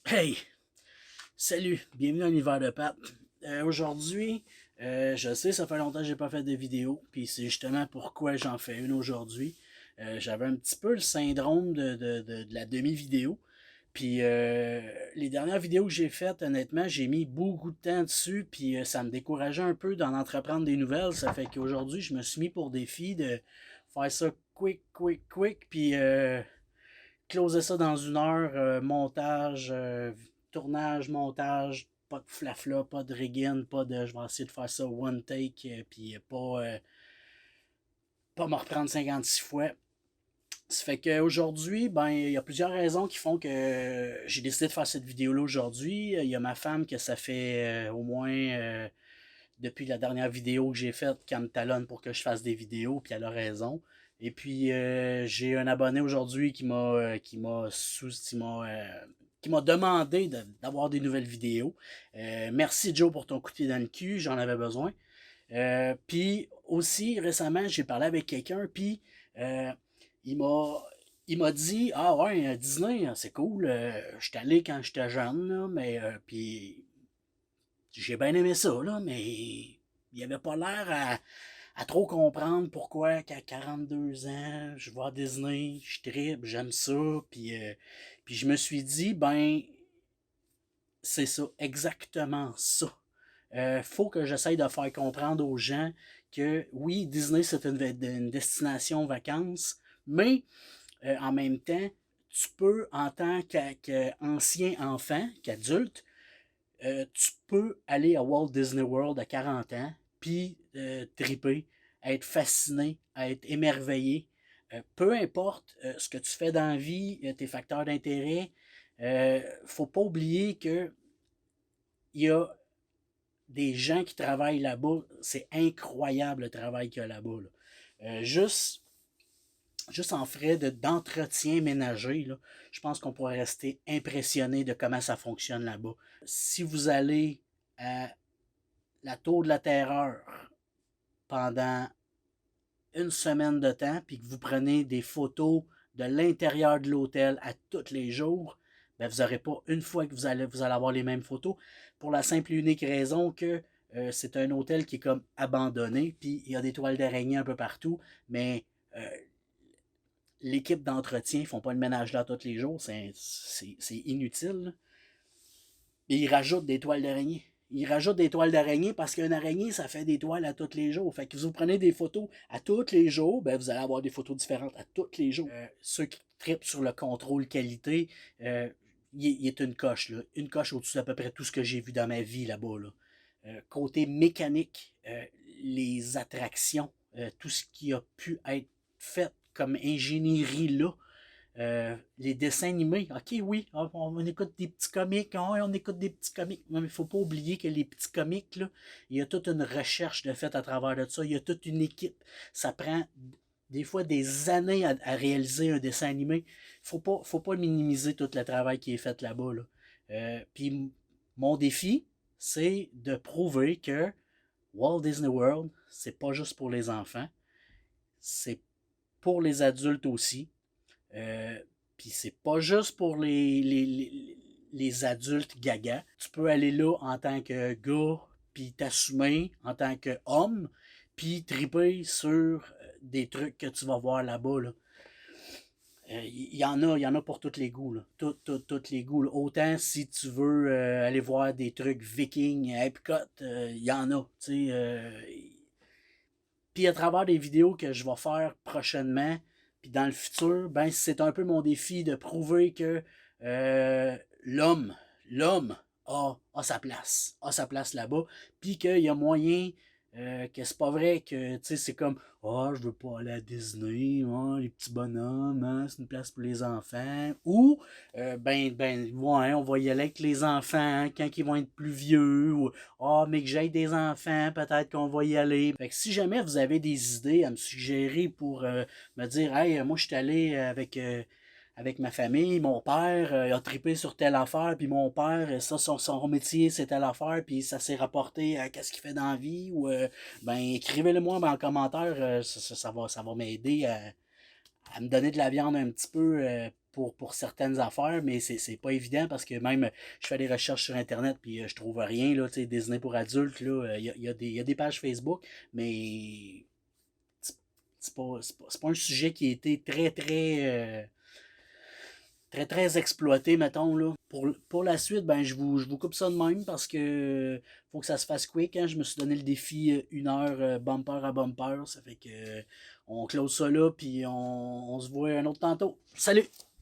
Hey! Salut! Bienvenue dans l'univers de Pat. Aujourd'hui, je sais, ça fait longtemps que j'ai pas fait de vidéo, puis c'est justement pourquoi j'en fais une aujourd'hui. J'avais un petit peu le syndrome de la demi-vidéo. Puis les dernières vidéos que j'ai faites, honnêtement, j'ai mis beaucoup de temps dessus, puis ça me décourageait un peu d'en entreprendre des nouvelles. Ça fait qu'aujourd'hui, je me suis mis pour défi de faire ça quick, puis closer ça dans une heure, montage, tournage, montage, pas de flafla, pas de rigging, pas de je vais essayer de faire ça one take, puis pas me reprendre 56 fois. Ça fait qu'aujourd'hui, ben, il y a plusieurs raisons qui font que j'ai décidé de faire cette vidéo-là aujourd'hui. Il y a ma femme que ça fait au moins depuis la dernière vidéo que j'ai faite qu'elle me talonne pour que je fasse des vidéos, puis elle a raison. Et puis j'ai un abonné aujourd'hui qui m'a demandé d'avoir des nouvelles vidéos. Merci Joe pour ton coup de pied dans le cul, j'en avais besoin. Puis aussi récemment j'ai parlé avec quelqu'un, puis euh, il m'a il m'a dit ah ouais, Disney c'est cool, je suis allé quand j'étais jeune là, mais puis j'ai bien aimé ça là, mais il avait pas l'air à trop comprendre pourquoi qu'à 42 ans, je vais à Disney, je tripe, j'aime ça, puis je me suis dit, ben, c'est ça, exactement ça. Faut que j'essaye de faire comprendre aux gens que oui, Disney, c'est une destination vacances, mais en même temps, tu peux, en tant qu'ancien enfant, qu'adulte, tu peux aller à Walt Disney World à 40 ans, puis triper, être fasciné, être émerveillé. Peu importe ce que tu fais dans la vie, tes facteurs d'intérêt, faut pas oublier que il y a des gens qui travaillent là-bas. C'est incroyable le travail qu'il y a là-bas. Là. Juste en frais d'entretien ménager, là, je pense qu'on pourrait rester impressionné de comment ça fonctionne là-bas. Si vous allez à la Tour de la Terreur pendant une semaine de temps, puis que vous prenez des photos de l'intérieur de l'hôtel à tous les jours, ben vous n'aurez pas une fois que vous allez avoir les mêmes photos, pour la simple et unique raison que c'est un hôtel qui est comme abandonné, puis il y a des toiles d'araignée un peu partout, mais l'équipe d'entretien ne font pas le ménage là tous les jours, c'est inutile. Là. Et ils rajoutent des toiles d'araignée. Ils rajoutent des toiles d'araignée parce qu'une araignée, ça fait des toiles à tous les jours. Fait que si vous prenez des photos à tous les jours, ben vous allez avoir des photos différentes à tous les jours. Ceux qui tripent sur le contrôle qualité, il est une coche. Là. Une coche au-dessus d'à peu près tout ce que j'ai vu dans ma vie là-bas. Là. Côté mécanique, les attractions, tout ce qui a pu être fait comme ingénierie là, les dessins animés, ok, oui, on écoute des petits comics, on écoute des petits comics, mais il ne faut pas oublier que les petits comics, là, il y a toute une recherche de fait à travers de ça, il y a toute une équipe, ça prend des fois des années à réaliser un dessin animé, faut pas minimiser tout le travail qui est fait là-bas. Là. Puis mon défi, c'est de prouver que Walt Disney World, c'est pas juste pour les enfants, c'est pour les adultes aussi. Euh, Puis c'est pas juste pour les adultes gaga. Tu peux aller là en tant que gars, puis t'assumer en tant qu'homme, puis triper sur des trucs que tu vas voir là-bas. Là. Il y en a pour tous les goûts. Là. Tous les goûts. Là. Autant si tu veux aller voir des trucs vikings à Epcot, il y en a. Puis à travers des vidéos que je vais faire prochainement, puis dans le futur, ben c'est un peu mon défi de prouver que l'homme, l'homme a sa place là-bas, puis qu'il y a moyen que c'est pas vrai que, tu sais, c'est comme, oh, je veux pas aller à Disney, oh, les petits bonhommes, hein, c'est une place pour les enfants, ou, ouais, on va y aller avec les enfants hein, quand ils vont être plus vieux, ou, oh, mais que j'aille des enfants, peut-être qu'on va y aller. Fait que si jamais vous avez des idées à me suggérer pour me dire, hey, moi, je suis allé avec ma famille, mon père a trippé sur telle affaire, puis mon père, ça, son métier, c'est telle affaire, puis ça s'est rapporté à qu'est-ce qu'il fait dans la vie, ou ben écrivez-le moi en commentaire, ça va m'aider à me donner de la viande un petit peu pour certaines affaires, mais c'est pas évident parce que même je fais des recherches sur Internet puis je trouve rien, là, tu sais, Disney pour adultes, là, il y a des pages Facebook, mais c'est pas un sujet qui a été très exploité, mettons, là. Pour la suite, ben, je vous coupe ça de même parce que faut que ça se fasse quick, hein. Je me suis donné le défi 1 heure bumper à bumper. Ça fait que on close ça là, puis on se voit un autre tantôt. Salut!